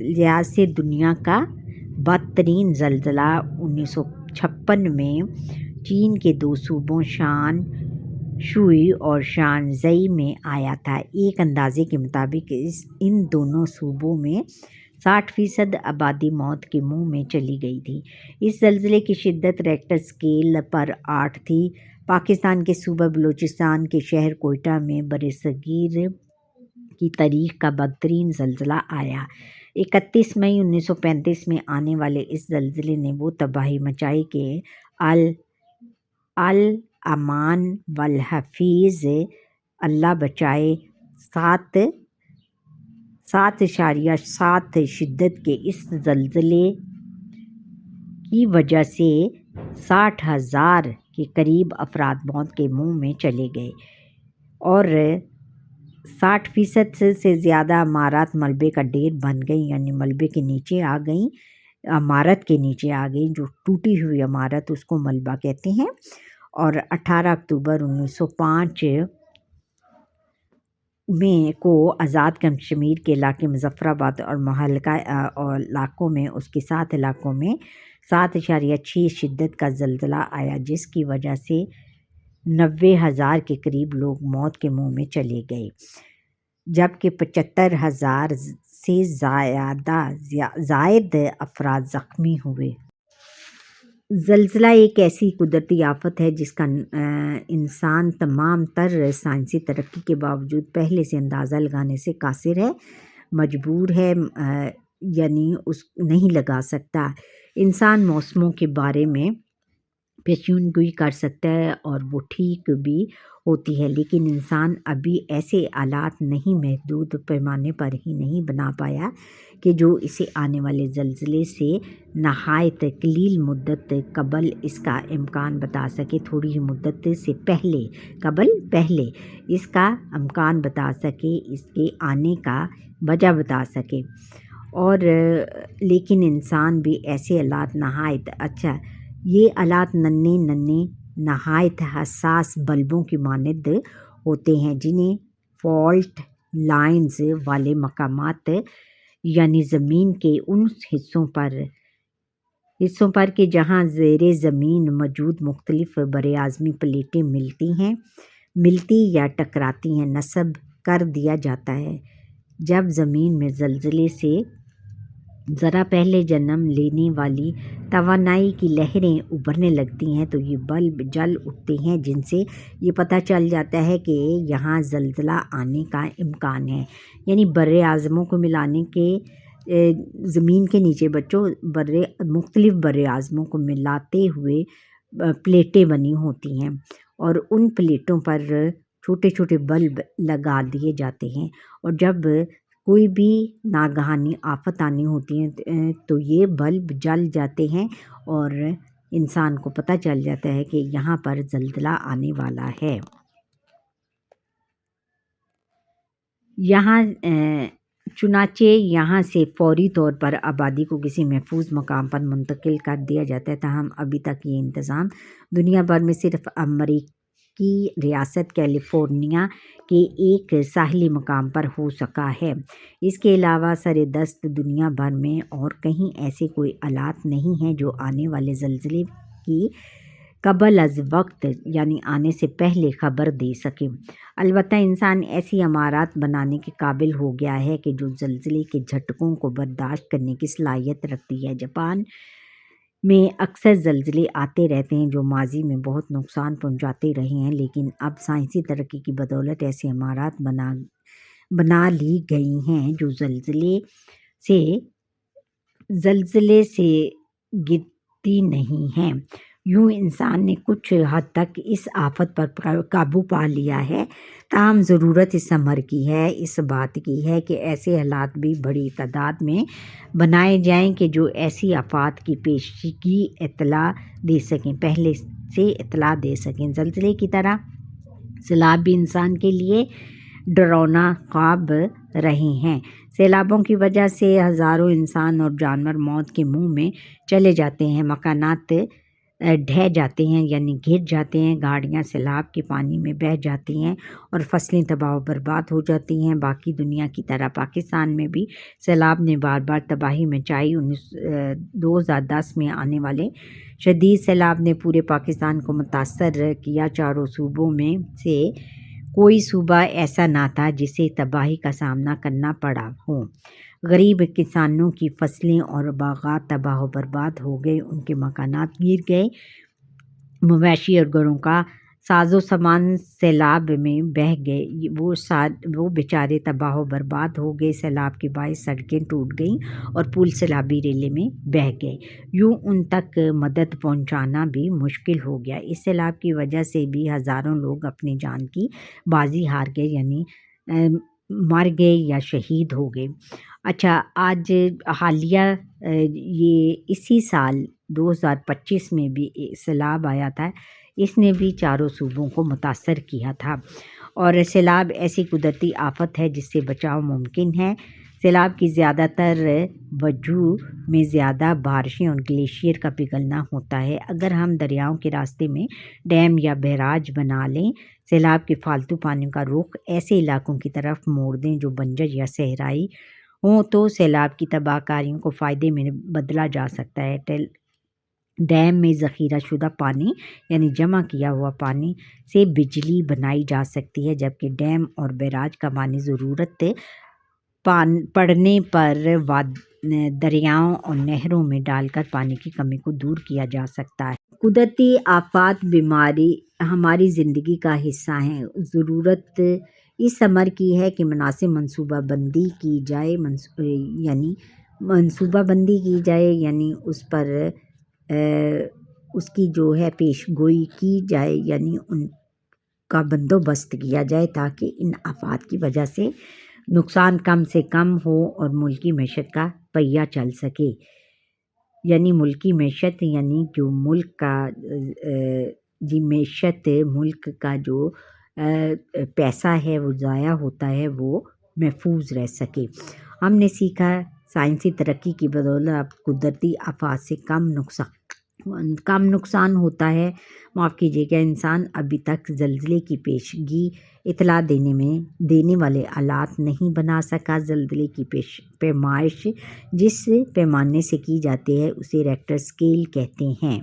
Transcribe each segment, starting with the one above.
لحاظ سے دنیا کا بدترین زلزلہ 1956 میں چین کے دو صوبوں شان شوئی اور شانزئی میں آیا تھا۔ ایک اندازے کے مطابق ان دونوں صوبوں میں 60% آبادی موت کے منہ میں چلی گئی تھی۔ اس زلزلے کی شدت ریکٹر اسکیل پر 8 تھی۔ پاکستان کے صوبہ بلوچستان کے شہر کوئٹہ میں برصغیر کی تاریخ کا بدترین زلزلہ آیا۔ 31 مئی 1935 میں آنے والے اس زلزلے نے وہ تباہی مچائی کہ الامان والحفیظ اللہ بچائے 7.7 شدت کے اس زلزلے کی وجہ سے 60,000 کے قریب افراد موت کے منہ میں چلے گئے اور 60% سے زیادہ عمارات ملبے کا ڈھیر بن گئیں، یعنی ملبے کے نیچے آ گئیں، عمارت کے نیچے آ گئیں۔ جو ٹوٹی ہوئی عمارت اس کو ملبہ کہتے ہیں۔ اور 18 اکتوبر 1905 میں کو آزاد کشمیر کے علاقے مظفر آباد اور مہلکہ علاقوں میں اس کے 7 علاقوں میں 7.6 شدت کا زلزلہ آیا، جس کی وجہ سے 90,000 کے قریب لوگ موت کے منہ میں چلے گئے، جبکہ 75,000 سے زائد افراد زخمی ہوئے۔ زلزلہ ایک ایسی قدرتی آفت ہے جس کا انسان تمام تر سائنسی ترقی کے باوجود پہلے سے اندازہ لگانے سے قاصر ہے، مجبور ہے، یعنی اس نہیں لگا سکتا۔ انسان موسموں کے بارے میں پیشین گوئی کر سکتا ہے اور وہ ٹھیک بھی ہوتی ہے، لیکن انسان ابھی ایسے آلات نہیں، محدود پیمانے پر ہی نہیں بنا پایا کہ جو اسے آنے والے زلزلے سے نہایت قلیل مدت قبل اس کا امکان بتا سکے، تھوڑی ہی مدت سے پہلے اس کا امکان بتا سکے، اس کے آنے کا وجہ بتا سکے۔ اور لیکن انسان بھی ایسے آلات یہ آلات ننھے نہایت حساس بلبوں کی مانند ہوتے ہیں، جنہیں فالٹ لائنز والے مقامات یعنی زمین کے ان حصوں پر کہ جہاں زیر زمین موجود مختلف براعظمی پلیٹیں ملتی یا ٹکراتی ہیں، نصب کر دیا جاتا ہے۔ جب زمین میں زلزلے سے ذرا پہلے جنم لینے والی توانائی کی لہریں ابھرنے لگتی ہیں تو یہ بلب جل اٹھتے ہیں، جن سے یہ پتہ چل جاتا ہے کہ یہاں زلزلہ آنے کا امکان ہے۔ یعنی بر اعظموں کو ملانے کے زمین کے نیچے مختلف بر اعظموں کو ملاتے ہوئے پلیٹیں بنی ہوتی ہیں اور ان پلیٹوں پر چھوٹے چھوٹے بلب لگا دیے جاتے ہیں، اور جب کوئی بھی ناگہانی آفت آنی ہوتی ہے تو یہ بلب جل جاتے ہیں اور انسان کو پتہ چل جاتا ہے کہ یہاں پر زلزلہ آنے والا ہے۔ چنانچہ یہاں سے فوری طور پر آبادی کو کسی محفوظ مقام پر منتقل کر دیا جاتا ہے، تاہم ابھی تک یہ انتظام دنیا بھر میں صرف امریکی ریاست کیلیفورنیا کے ایک ساحلی مقام پر ہو سکا ہے۔ اس کے علاوہ سر دست دنیا بھر میں اور کہیں ایسے کوئی آلات نہیں ہیں جو آنے والے زلزلے کی قبل از وقت یعنی آنے سے پہلے خبر دے سکیں۔ البتہ انسان ایسی عمارات بنانے کے قابل ہو گیا ہے کہ جو زلزلے کے جھٹکوں کو برداشت کرنے کی صلاحیت رکھتی ہے۔ جاپان میں اکثر زلزلے آتے رہتے ہیں جو ماضی میں بہت نقصان پہنچاتے رہے ہیں، لیکن اب سائنسی ترقی کی بدولت ایسی عمارات بنا لی گئی ہیں جو زلزلے سے گرتی نہیں ہیں۔ یوں انسان نے کچھ حد تک اس آفت پر قابو پا لیا ہے، تاہم ضرورت اس امر کی ہے، اس بات کی ہے کہ ایسے آلات بھی بڑی تعداد میں بنائے جائیں کہ جو ایسی آفات کی پیشگی پہلے سے اطلاع دے سکیں۔ زلزلے کی طرح سیلاب بھی انسان کے لیے ڈراونا خواب رہے ہیں۔ سیلابوں کی وجہ سے ہزاروں انسان اور جانور موت کے منہ میں چلے جاتے ہیں، مکانات ڈھہ جاتے ہیں یعنی گر جاتے ہیں، گاڑیاں سیلاب کے پانی میں بہہ جاتی ہیں اور فصلیں تباہ و برباد ہو جاتی ہیں۔ باقی دنیا کی طرح پاکستان میں بھی سیلاب نے بار بار تباہی مچائی۔ 2010 میں آنے والے شدید سیلاب نے پورے پاکستان کو متاثر کیا۔ چاروں صوبوں میں سے کوئی صوبہ ایسا نہ تھا جسے تباہی کا سامنا کرنا پڑا ہو۔ غریب کسانوں کی فصلیں اور باغات تباہ و برباد ہو گئے، ان کے مکانات گر گئے، مویشی اور گھروں کا ساز و سامان سیلاب میں بہہ گئے، وہ بیچارے تباہ و برباد ہو گئے۔ سیلاب کے باعث سڑکیں ٹوٹ گئیں اور پل سیلابی ریلے میں بہہ گئے، یوں ان تک مدد پہنچانا بھی مشکل ہو گیا۔ اس سیلاب کی وجہ سے بھی ہزاروں لوگ اپنی جان کی بازی ہار گئے، یعنی مر گئے یا شہید ہو گئے۔ اچھا، آج حالیہ یہ اسی سال 2025 میں بھی سیلاب آیا تھا، اس نے بھی چاروں صوبوں کو متاثر کیا تھا، اور سیلاب ایسی قدرتی آفت ہے جس سے بچاؤ ممکن ہے۔ سیلاب کی زیادہ تر وجوہ میں زیادہ بارشیں اور گلیشیئر کا پگھلنا ہوتا ہے۔ اگر ہم دریاؤں کے راستے میں ڈیم یا بیراج بنا لیں، سیلاب کے فالتو پانیوں کا رخ ایسے علاقوں کی طرف موڑ دیں جو بنجر یا صحرائی ہوں، تو سیلاب کی تباہ کاریوں کو فائدے میں بدلا جا سکتا ہے۔ ڈیم میں ذخیرہ شدہ پانی یعنی جمع کیا ہوا پانی سے بجلی بنائی جا سکتی ہے، جبکہ ڈیم اور بیراج کا پانی ضرورت پڑنے پر دریاؤں اور نہروں میں ڈال کر پانی کی کمی کو دور کیا جا سکتا ہے۔ قدرتی آفات بیماری ہماری زندگی کا حصہ ہیں۔ ضرورت اس امر کی ہے کہ مناسب منصوبہ بندی کی جائے، یعنی اس پر اس کی جو ہے پیش گوئی کی جائے، یعنی ان کا بندوبست کیا جائے تاکہ ان آفات کی وجہ سے نقصان کم سے کم ہو اور ملکی معیشت کا پہیہ چل سکے۔ یعنی ملکی معیشت یعنی جو ملک کا جو پیسہ ہے وہ ضائع ہوتا ہے وہ محفوظ رہ سکے۔ ہم نے سیکھا سائنسی ترقی کی بدولت اب قدرتی آفات سے کم نقصان ہوتا ہے۔ معاف کیجیے گا، انسان ابھی تک زلزلے کی پیشگی اطلاع دینے والے آلات نہیں بنا سکا۔ زلزلے کی پیمائش جس پیمانے سے کی جاتی ہے اسے ریکٹر اسکیل کہتے ہیں۔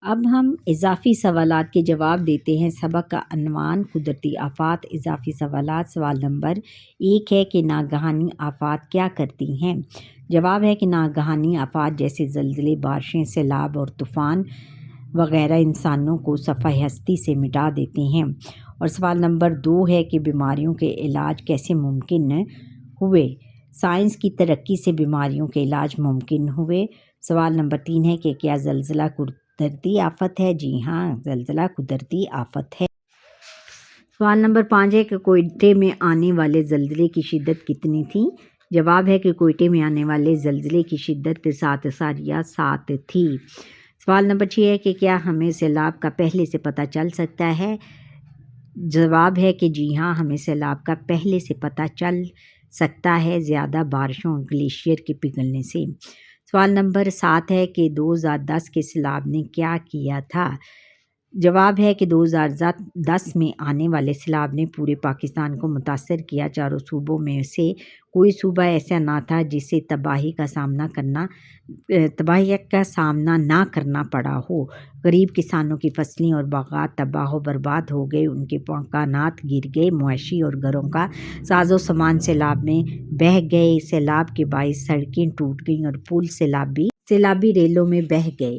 اب ہم اضافی سوالات کے جواب دیتے ہیں۔ سبق کا عنوان قدرتی آفات، اضافی سوالات۔ سوال نمبر 1 ہے کہ ناگہانی آفات کیا کرتی ہیں؟ جواب ہے کہ ناگہانی آفات جیسے زلزلے، بارشیں، سیلاب اور طوفان وغیرہ انسانوں کو صفحہ ہستی سے مٹا دیتے ہیں۔ اور سوال نمبر 2 ہے کہ بیماریوں کے علاج کیسے ممکن ہوئے؟ سائنس کی ترقی سے بیماریوں کے علاج ممکن ہوئے۔ سوال نمبر 3 ہے کہ کیا زلزلہ قدرتی آفت ہے؟ جی ہاں، زلزلہ قدرتی آفت ہے۔ سوال نمبر 5 ہے کہ کوئٹے میں آنے والے زلزلے کی شدت کتنی تھی؟ جواب ہے کہ کوئٹے میں آنے والے زلزلے کی شدت 7.7 تھی۔ سوال نمبر 6 ہے کہ کیا ہمیں سیلاب کا پہلے سے پتہ چل سکتا ہے؟ جواب ہے کہ جی ہاں، ہمیں سیلاب کا پہلے سے پتہ چل سکتا ہے، زیادہ بارشوں اور گلیشیئر کے پگھلنے سے۔ سوال نمبر 7 ہے کہ 2010 کے سیلاب نے کیا کیا تھا؟ جواب ہے کہ 2010 میں آنے والے سیلاب نے پورے پاکستان کو متاثر کیا۔ چاروں صوبوں میں سے کوئی صوبہ ایسا نہ تھا جسے تباہی کا سامنا نہ کرنا پڑا ہو۔ غریب کسانوں کی فصلیں اور باغات تباہ و برباد ہو گئے، ان کے مکانات گر گئے، مویشی اور گھروں کا ساز و سامان سیلاب میں بہہ گئے، سیلاب کے باعث سڑکیں ٹوٹ گئیں اور پل سیلابی ریلوں میں بہہ گئے،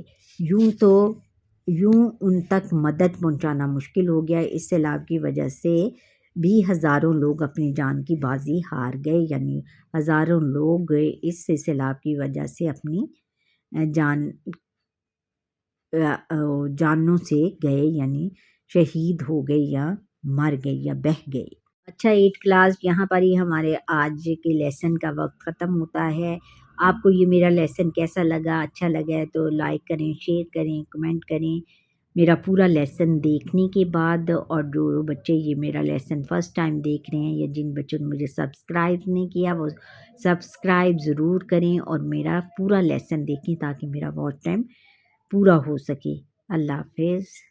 یوں ان تک مدد پہنچانا مشکل ہو گیا۔ اس سیلاب کی وجہ سے بھی ہزاروں لوگ اپنی جان کی بازی ہار گئے، یعنی ہزاروں لوگ اس سیلاب کی وجہ سے اپنی جانوں سے گئے، یعنی شہید ہو گئے یا مر گئے یا بہہ گئے۔ اچھا 8 کلاس، یہاں پر ہی ہمارے آج کے لیسن کا وقت ختم ہوتا ہے۔ آپ کو یہ میرا لیسن کیسا لگا؟ اچھا لگا ہے تو لائک کریں، شیئر کریں، کمنٹ کریں۔ میرا پورا لیسن دیکھنے کے بعد، اور جو بچے یہ میرا لیسن فرسٹ ٹائم دیکھ رہے ہیں یا جن بچوں نے مجھے سبسکرائب نہیں کیا وہ سبسکرائب ضرور کریں اور میرا پورا لیسن دیکھیں تاکہ میرا واچ ٹائم پورا ہو سکے۔ اللہ حافظ۔